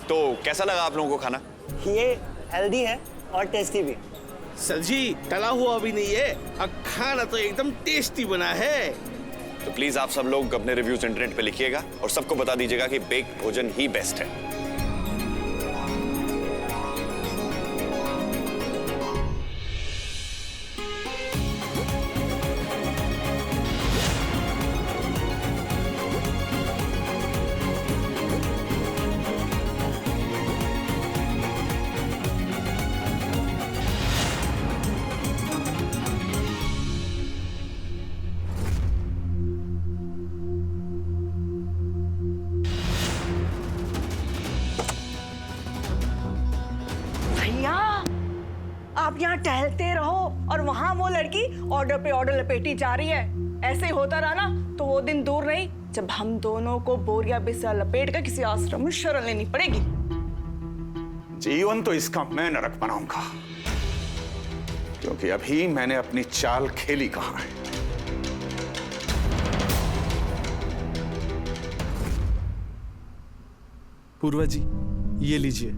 तो कैसा लगा आप लोगों को खाना? ये हेल्दी है और टेस्टी भी। सर जी तला हुआ भी नहीं है और खाना तो एकदम टेस्टी बना है। तो प्लीज आप सब लोग अपने रिव्यूज इंटरनेट पे लिखिएगा और सबको बता दीजिएगा कि बेक्ड भोजन ही बेस्ट है। आप यहाँ टहलते रहो और वहाँ वो लड़की ऑर्डर पे ऑर्डर लपेटी जा रही है। ऐसे ही होता रहा ना तो वो दिन दूर नहीं जब हम दोनों को बोरिया बिस्तर लपेट कर किसी आश्रम में शरण लेनी पड़ेगी। जीवन तो इसका मैं नरक बनाऊंगा, क्योंकि अभी मैंने अपनी चाल खेली कहां है। पूर्वा जी ये लीजिए।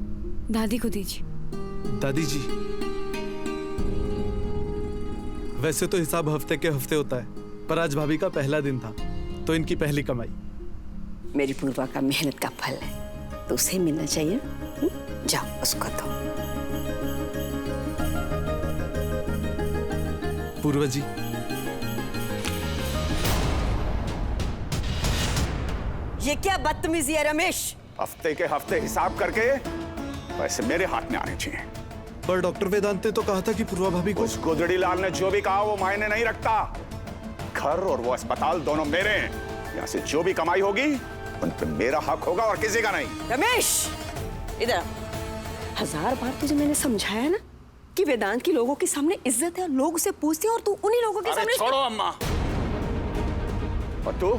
दादी को दीजिए। दादी जी वैसे तो हिसाब हफ्ते के हफ्ते होता है, पर आज भाभी का पहला दिन था तो इनकी पहली कमाई। मेरी पूर्वा का मेहनत का फल है तो उसे मिलना चाहिए। जाओ उसको दो। पूर्वा जी ये क्या बदतमीजी है रमेश? हफ्ते के हफ्ते हिसाब करके वैसे मेरे हाथ में आने चाहिए। पर डॉक्टर वेदांत ने तो कहा था कि पूर्वा भाभी को। उस गुदड़ी लाल ने जो भी कहा वो मायने नहीं रखता। घर और वो अस्पताल दोनों मेरे हैं। यहाँ से जो भी कमाई होगी उन पे मेरा हक होगा और किसी का नहीं। रमेश इधर 1000 बार तुझे मैंने समझाया ना कि वेदांत की लोगों के सामने इज्जत है, लोग उसे पूछते हैं और तू उन्हीं लोगों के सामने। छोड़ो अम्मा। और तू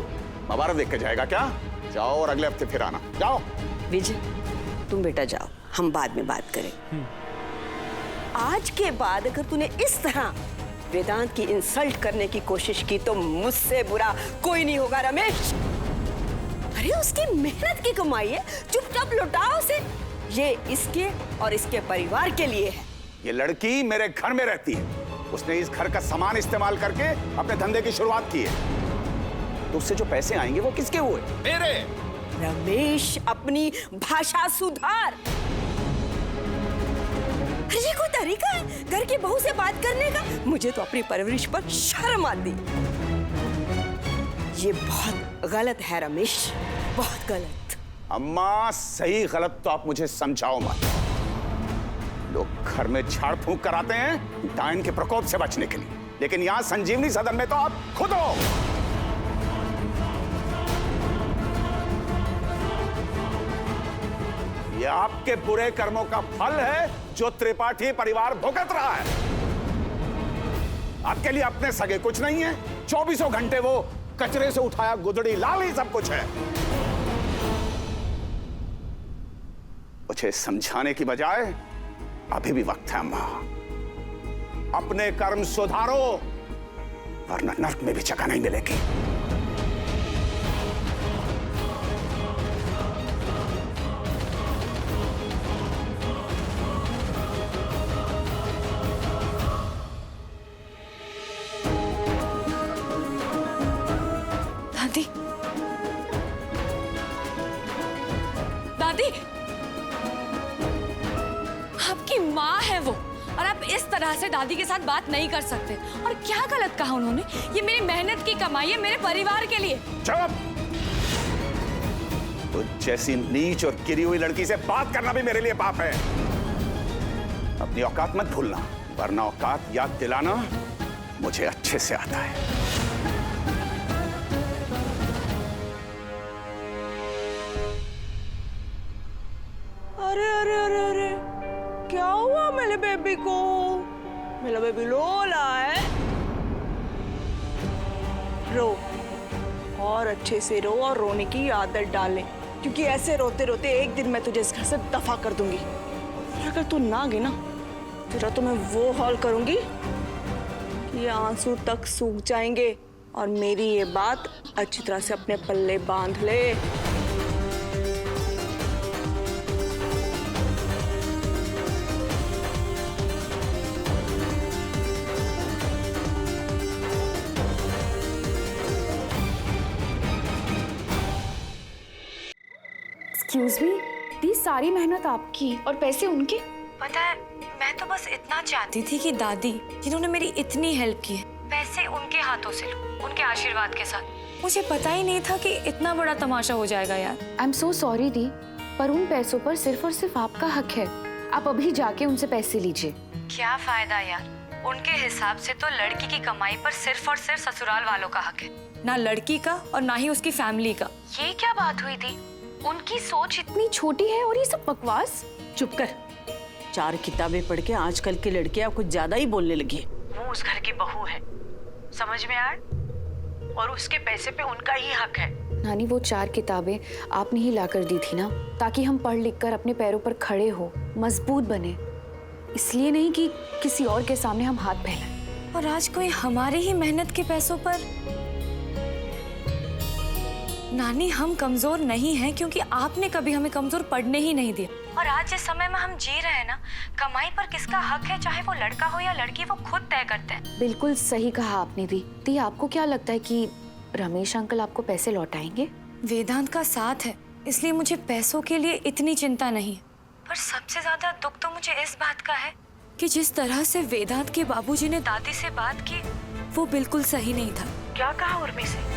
मुबारक देख के जाएगा क्या? जाओ और अगले हफ्ते फिर आना। जाओ। विजय तुम बेटा जाओ, हम बाद में बात करें। आज के बाद अगर तूने इस तरह वेदांत की इंसल्ट करने की कोशिश की तो मुझसे बुरा कोई नहीं होगा रमेश। अरे उसकी मेहनत की कमाई है, चुपचाप लुटाओ उसे। ये इसके और इसके परिवार के लिए है। ये लड़की मेरे घर में रहती है, उसने इस घर का सामान इस्तेमाल करके अपने धंधे की शुरुआत की है। तो उससे जो पैसे आएंगे वो किसके हुए? मेरे। रमेश अपनी भाषा सुधार। ये कोई तरीका है घर की बहू से बात करने का? मुझे तो अपनी परवरिश पर शर्म आती। ये बहुत गलत है रमेश, बहुत गलत। अम्मा सही गलत तो आप मुझे समझाओ मत। लोग घर में झाड़ फूंक कराते हैं डायन के प्रकोप से बचने के लिए, लेकिन यहाँ संजीवनी सदन में तो आप खुद हो। ये आपके बुरे कर्मों का फल है जो त्रिपाठी परिवार भुगत रहा है। आपके लिए अपने सगे कुछ नहीं है, 24 घंटे वो कचरे से उठाया गुदड़ी लाल ही सब कुछ है। मुझे समझाने की बजाय अभी भी वक्त है अम्मा। अपने कर्म सुधारो वरना नर्क में भी जगह नहीं मिलेगी। दादी, दादी, आपकी माँ है वो और आप इस तरह से दादी के साथ बात नहीं कर सकते। और क्या गलत कहा उन्होंने? ये मेरी मेहनत की कमाई है, मेरे परिवार के लिए। चुप! तो जैसी नीच और गिरी हुई लड़की से बात करना भी मेरे लिए पाप है। अपनी औकात मत भूलना, वरना औकात याद दिलाना मुझे अच्छे से आता है। अरे अरे अरे अरे क्या हुआ मेरे बेबी को? मेरा बेबी रो रहा है। रो और अच्छे से रो और रोने की आदत डालें, क्योंकि ऐसे रोते रोते एक दिन मैं तुझे इस घर से दफा कर दूंगी। और अगर तू ना गई ना तेरा तो मैं वो हाल करूंगी कि ये आंसू तक सूख जाएंगे। और मेरी ये बात अच्छी तरह से अपने पल्ले बांध ले। एक्सक्यूज मी दी, सारी मेहनत आपकी और पैसे उनके। पता है, मैं तो बस इतना चाहती थी कि दादी जिन्होंने मेरी इतनी हेल्प की है, पैसे उनके हाथों से लूं, उनके आशीर्वाद के साथ। मुझे पता ही नहीं था कि इतना बड़ा तमाशा हो जाएगा यार। आई एम सो सॉरी दी, पर उन पैसों पर सिर्फ और सिर्फ आपका हक है। आप अभी जाके उनसे पैसे लीजिए। क्या फायदा यार, उनके हिसाब से तो लड़की की कमाई पर सिर्फ और सिर्फ ससुराल वालों का हक है, ना लड़की का और ना ही उसकी फैमिली का। ये क्या बात हुई थी? उनकी सोच इतनी छोटी है और ये सब बकवास। चुप कर। 4 किताबें पढ़ के आजकल की लड़कियां कुछ ज्यादा ही बोलने लगी है। वो उस घर की बहू है, समझ में आया? और उसके पैसे पे उनका ही हक है। नानी, वो 4 किताबें आपने ही ला कर दी थी ना, ताकि हम पढ़ लिख कर अपने पैरों पर खड़े हो, मजबूत बने। इसलिए नहीं कि किसी और के सामने हम हाथ फैलाएं। और आज कोई हमारे ही मेहनत के पैसों पर। नानी, हम कमजोर नहीं हैं क्योंकि आपने कभी हमें कमजोर पड़ने ही नहीं दिया। और आज जिस समय में हम जी रहे हैं ना, कमाई पर किसका हक है, चाहे वो लड़का हो या लड़की, वो खुद तय करते हैं। बिल्कुल सही कहा आपने दी। आपको क्या लगता है कि रमेश अंकल आपको पैसे लौटाएंगे? वेदांत का साथ है, इसलिए मुझे पैसों के लिए इतनी चिंता नहीं है। पर सबसे ज्यादा दुख तो मुझे इस बात का है कि जिस तरह से वेदांत के बाबूजी ने दादी से बात की, वो बिल्कुल सही नहीं था। क्या कहा उर्मी से?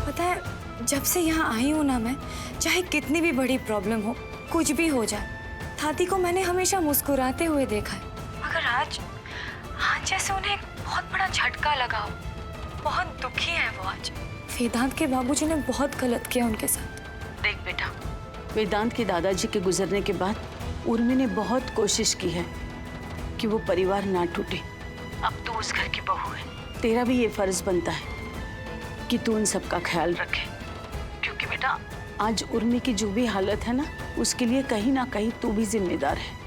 पता है, जब से यहाँ आई हूँ ना मैं, चाहे कितनी भी बड़ी प्रॉब्लम हो, कुछ भी हो जाए, दादी को मैंने हमेशा मुस्कुराते हुए देखा है। मगर आज जैसे उन्हें एक बहुत बड़ा झटका लगा हो। बहुत दुखी है वो आज। वेदांत के बाबूजी ने बहुत गलत किया उनके साथ। देख बेटा, वेदांत के दादाजी के गुजरने के बाद उर्मी ने बहुत कोशिश की है कि वो परिवार ना टूटे। अब तू उस घर की बहू है, तेरा भी ये फर्ज बनता है कि तू उन सबका ख्याल रखे। क्योंकि बेटा आज उर्मी की जो भी हालत है ना, उसके लिए कहीं ना कहीं तू भी जिम्मेदार है।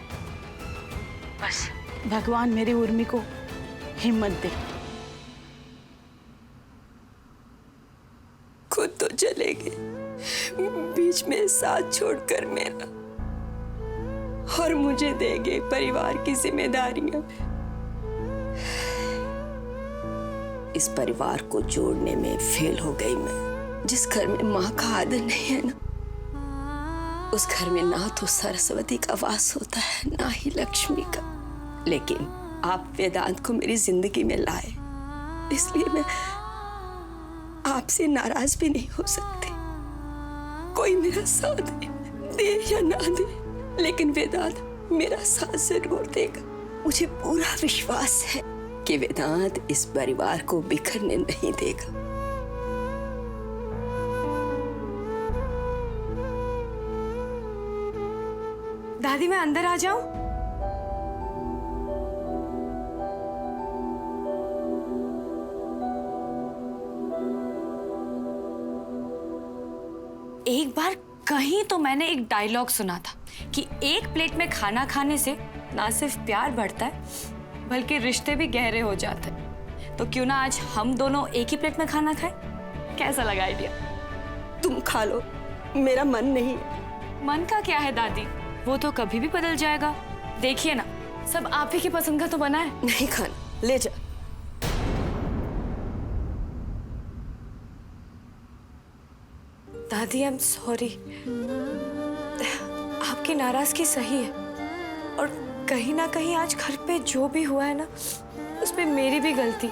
बस भगवान मेरी उर्मी को हिम्मत दे। खुद तो चले गए, बीच में साथ छोड़कर मेरा, और मुझे दे गए परिवार की जिम्मेदारियां। इस परिवार को जोड़ने में फेल हो गई मैं। जिस घर में माँ का आदर नहीं है ना, उस घर में ना तो सरस्वती का वास होता है, ना ही लक्ष्मी का। लेकिन आप वेदांत को मेरी जिंदगी में लाए, इसलिए मैं आपसे नाराज भी नहीं हो सकती। कोई मेरा साथ दे या ना दे, लेकिन वेदांत मेरा साथ जरूर देगा। मुझे पूरा विश्वास है कि वेदांत इस परिवार को बिखरने नहीं देगा। दादी, मैं अंदर आ जाऊं? एक बार कहीं तो मैंने एक डायलॉग सुना था कि एक प्लेट में खाना खाने से ना सिर्फ प्यार बढ़ता है बल्कि रिश्ते भी गहरे हो जाते हैं। तो क्यों ना आज हम दोनों एक ही प्लेट में खाना खाएं? कैसा लगा आइडिया? तुम खा लो, मेरा मन नहीं है। मन का क्या है दादी, वो तो कभी भी बदल जाएगा। देखिए ना, सब आप ही की पसंद का तो बना है। नहीं खाना, ले जा। दादी, आई एम सॉरी। आपकी नाराजगी सही है, और कहीं ना कहीं आज घर पे जो भी हुआ है ना, उसमें मेरी भी गलती।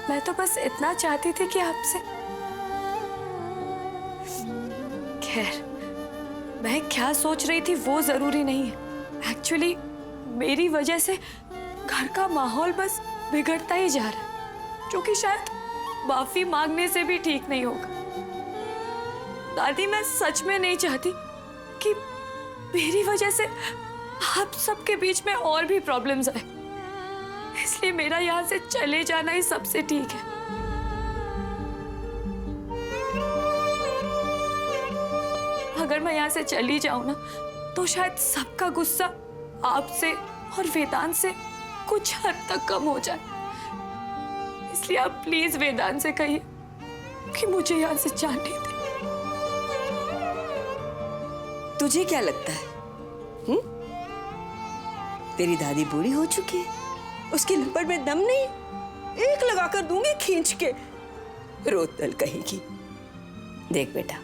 मैं तो बस इतना चाहती थी कि आपसे। खैर, मैं क्या सोच रही थी वो जरूरी नहीं है। एक्चुअली मेरी वजह से घर का माहौल बस बिगड़ता ही जा रहा है, जो कि शायद माफी मांगने से भी ठीक नहीं होगा। दादी, मैं सच में नहीं चाहती कि मेरी वजह से आप सबके बीच में और भी प्रॉब्लम्स आए, इसलिए मेरा यहाँ से चले जाना ही सबसे ठीक है। अगर मैं यहाँ से चली जाऊं ना, तो शायद सबका गुस्सा आपसे और वेदांत से कुछ हद तक कम हो जाए। इसलिए आप प्लीज वेदांत से कहिए कि मुझे यहाँ से जाने दे। तुझे क्या लगता है? तेरी दादी बूढ़ी हो चुकी है, उसकी लपड़ में दम नहीं। एक लगाकर दूंगी खींच के। रोतल कहेगी। देख बेटा,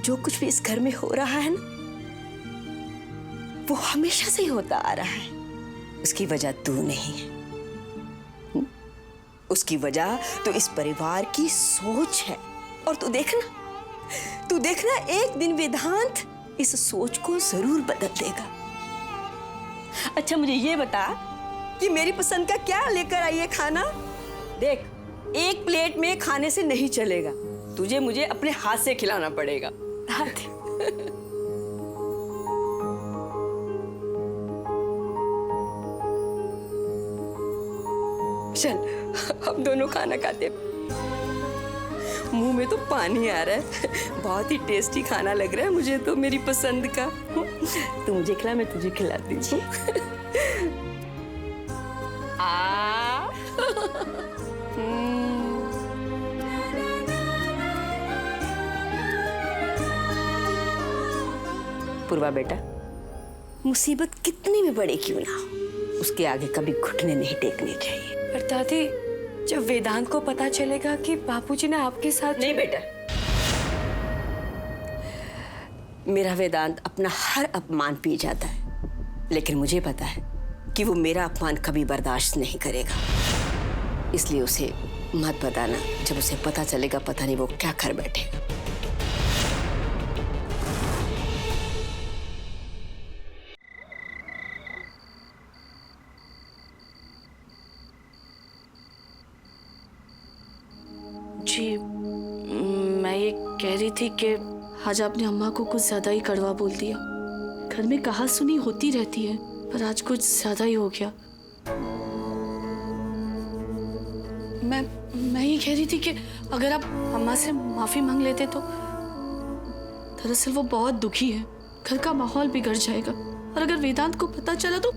जो कुछ भी इस घर में हो रहा है ना, वो हमेशा से ही होता आ रहा है। उसकी वजह तू नहीं है। उसकी वजह तो इस परिवार की सोच है। और तू देखना एक दिन वेदांत इस सोच को जरूर बदल देगा। अच्छा मुझे ये बता कि मेरी पसंद का क्या लेकर आई है खाना? देख, एक प्लेट में खाने से नहीं चलेगा, तुझे मुझे अपने हाथ से खिलाना पड़ेगा। चल हम दोनों खाना खाते। मुंह में तो पानी आ रहा है। बहुत ही टेस्टी खाना लग रहा है मुझे तो, मेरी पसंद का। तू मुझे खिला, मैं तुझे खिलाती हूँ। पूर्वा बेटा, मुसीबत कितनी भी बड़ी क्यों ना हो, उसके आगे कभी घुटने नहीं टेकने चाहिए। पर दादी, जब वेदांत को पता चलेगा कि बापूजी ने आपके साथ... नहीं बेटा, मेरा वेदांत अपना हर अपमान पी जाता है, लेकिन मुझे पता है कि वो मेरा अपमान कभी बर्दाश्त नहीं करेगा। इसलिए उसे मत बताना। जब उसे पता चलेगा, पता नहीं वो क्या कर बैठेगा। जी, मैं ये कह रही थी कि आज आपने अम्मा को कुछ ज्यादा ही कड़वा बोल दिया। घर में कहा सुनी होती रहती है, पर आज कुछ ज्यादा ही हो गया। मैं ये कह रही थी कि अगर आप अम्मा से माफी मांग लेते तो। दरअसल वो बहुत दुखी है, घर का माहौल बिगड़ जाएगा, और अगर वेदांत को पता चला तो...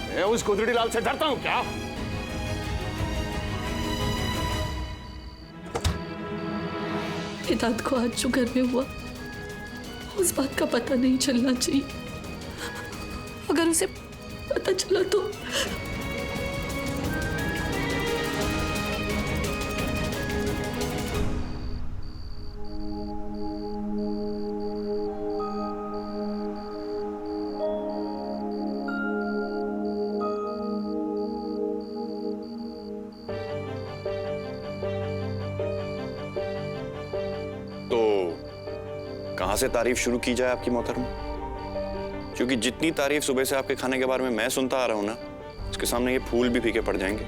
मैं उस गुदड़ी लाल से डरता हूँ क्या? वेदांत को आज जो घर में हुआ, उस बात का पता नहीं चलना चाहिए। अगर उसे पता चला तो... कहां से तारीफ शुरू की जाए आपकी मोहतरमा? क्योंकि जितनी तारीफ सुबह से आपके खाने के बारे में मैं सुनता आ रहा हूं ना, उसके सामने ये फूल भी फीके पड़ जाएंगे।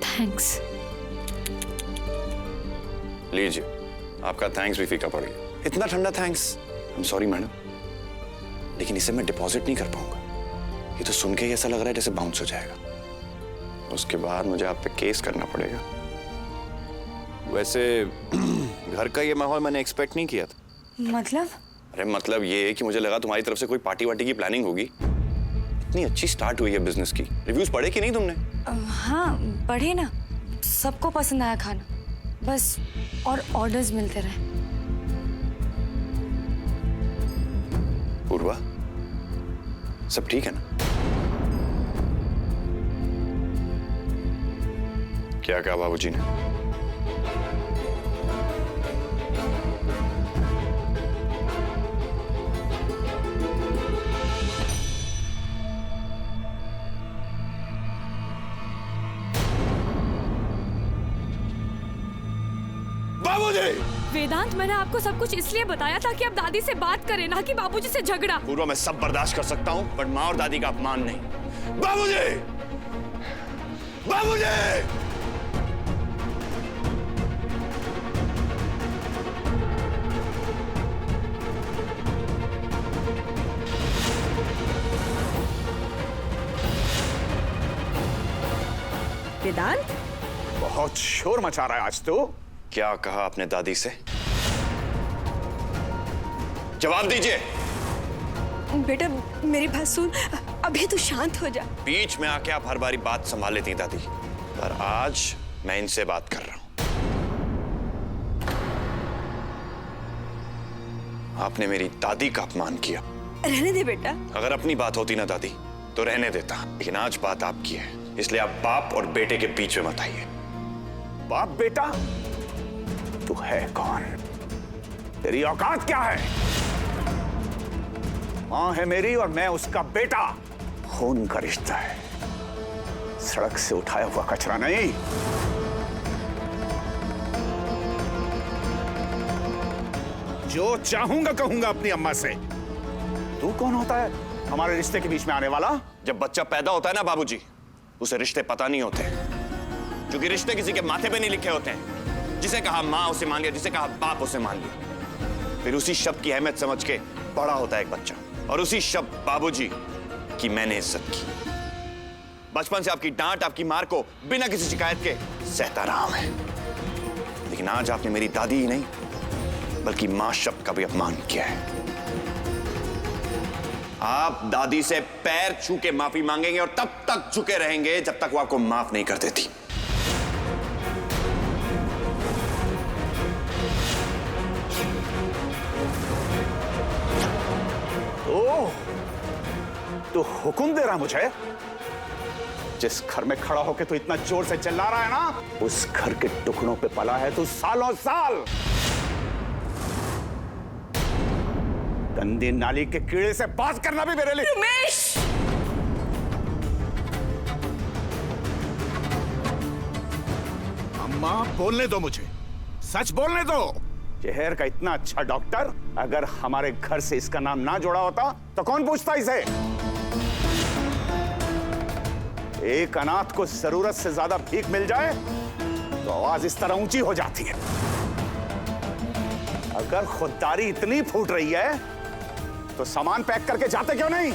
थैंक्स। लीजिए, आपका थैंक्स भी फीका पड़ गया। इतना ठंडा thanks. I am sorry madam, लेकिन इसे मैं डिपॉजिट नहीं कर पाऊंगा। ये तो सुन के ही ऐसा लग रहा है जैसे बाउंस हो जाएगा। उसके बाद मुझे आप पे केस करना पड़ेगा। वैसे घर का ये माहौल मैंने एक्सपेक्ट नहीं किया था। मतलब? अरे मतलब ये है कि मुझे लगा तुम्हारी तरफ से कोई पार्टी वार्टी की प्लानिंग होगी। इतनी अच्छी स्टार्ट हुई है बिजनेस की। रिव्यूज पढ़े कि नहीं तुमने? हाँ पढ़े ना, सबको पसंद आया खाना, बस और ऑर्डर्स मिलते रहे। पूर्वा, सब ठीक है ना? क्या कहा बाबूजी ने? वेदांत, मैंने आपको सब कुछ इसलिए बताया था कि आप दादी से बात करें, ना कि बाबूजी से झगड़ा। पूर्वा, मैं सब बर्दाश्त कर सकता हूं, पर माँ और दादी का अपमान नहीं। बाबूजी! बाबूजी! वेदांत, बहुत शोर मचा रहा है आज तो। क्या कहा आपने दादी से? जवाब दीजिए। बेटा मेरी बात सुन, अभी तो शांत हो जा। बीच में आके आप हर बारी बात संभाल लेती दादी, पर आज मैं इनसे बात कर रहा हूं। आपने मेरी दादी का अपमान किया। रहने दे बेटा। अगर अपनी बात होती ना दादी, तो रहने देता, लेकिन आज बात आपकी है, इसलिए आप बाप और बेटे के बीच में मत आइए। बाप बेटा? तू है कौन? तेरी औकात क्या है? मां है मेरी और मैं उसका बेटा। खून का रिश्ता है, सड़क से उठाया हुआ कचरा नहीं। जो चाहूंगा कहूंगा अपनी अम्मा से। तू कौन होता है हमारे रिश्ते के बीच में आने वाला? जब बच्चा पैदा होता है ना बाबूजी, उसे रिश्ते पता नहीं होते, क्योंकि रिश्ते किसी के माथे पे नहीं लिखे होते हैं। जिसे कहा माँ उसे मान लिया, जिसे कहा बाप उसे मान लिया। फिर उसी शब्द की अहमियत समझ के बड़ा होता है एक बच्चा, और उसी शब्द बाबूजी की मैंने इज्जत की। बचपन से आपकी डांट, आपकी मार को बिना किसी शिकायत के सहता रहा मैं। लेकिन आज आपने मेरी दादी ही नहीं बल्कि मां शब्द का भी अपमान किया है। आप दादी से पैर छू के माफी मांगेंगे और तब तक झुके रहेंगे जब तक वो आपको माफ नहीं कर देती। तो हुक्म दे रहा मुझे? जिस घर में खड़ा होके तो इतना जोर से चिल्ला रहा है ना, उस घर के टुकड़ों पे पला है तू सालों साल। गंदी नाली के कीड़े से बात करना भी मेरे लिए। रमेश! अम्मा बोलने दो मुझे, सच बोलने दो। जहर का इतना अच्छा डॉक्टर अगर हमारे घर से इसका नाम ना जोड़ा होता तो कौन पूछता इसे? एक अनाथ को जरूरत से ज्यादा भीख मिल जाए तो आवाज इस तरह ऊंची हो जाती है। अगर खुददारी इतनी फूट रही है तो सामान पैक करके जाते क्यों नहीं?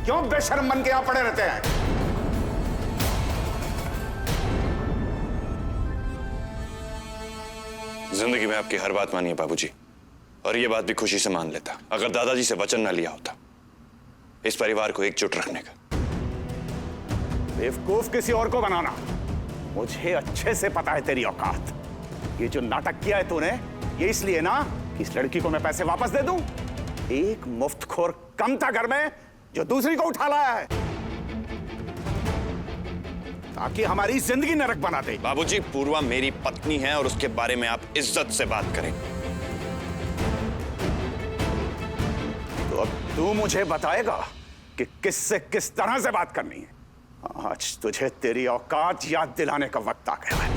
क्यों बेशर्म बन के यहां पड़े रहते हैं? जिंदगी में आपकी हर बात मानिए बाबूजी, और ये बात भी खुशी से मान लेता अगर दादाजी से वचन ना लिया होता इस परिवार को एकजुट रखने का। बेवकूफ किसी और को बनाना, मुझे अच्छे से पता है तेरी औकात। ये जो नाटक किया है तूने, ये इसलिए ना कि इस लड़की को मैं पैसे वापस दे दूं। एक मुफ्तखोर कम था घर में जो दूसरी को उठा लाया है ताकि हमारी जिंदगी नरक बना दे। बाबूजी, पूर्वा मेरी पत्नी है और उसके बारे में आप इज्जत से बात करें। तो अब तू मुझे बताएगा कि किससे किस तरह से बात करनी है। आज तुझे तेरी औकात याद दिलाने का वक्त आ गया है।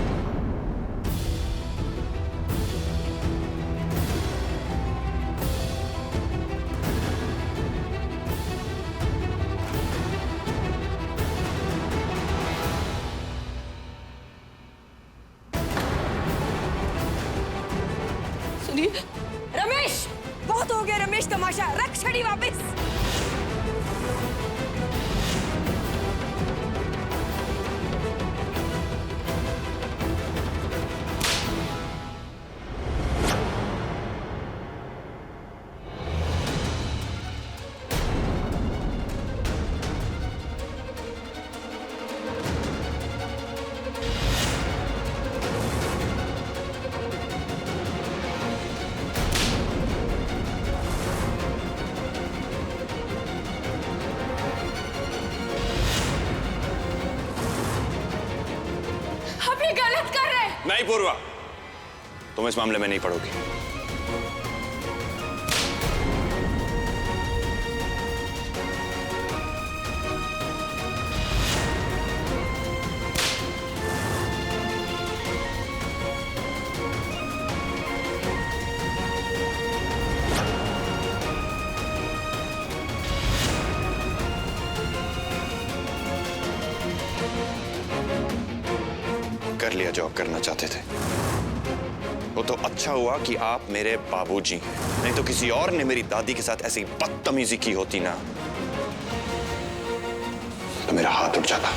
सुनिए रमेश, बहुत हो गया रमेश तमाशा, रख छड़ी वापस। नहीं पूर्वा, तुम इस मामले में नहीं पड़ोगी। कर लिया जो आप करना चाहते थे। वो तो अच्छा हुआ कि आप मेरे बाबूजी हैं, नहीं तो किसी और ने मेरी दादी के साथ ऐसी बदतमीजी की होती ना तो मेरा हाथ उठ जाता।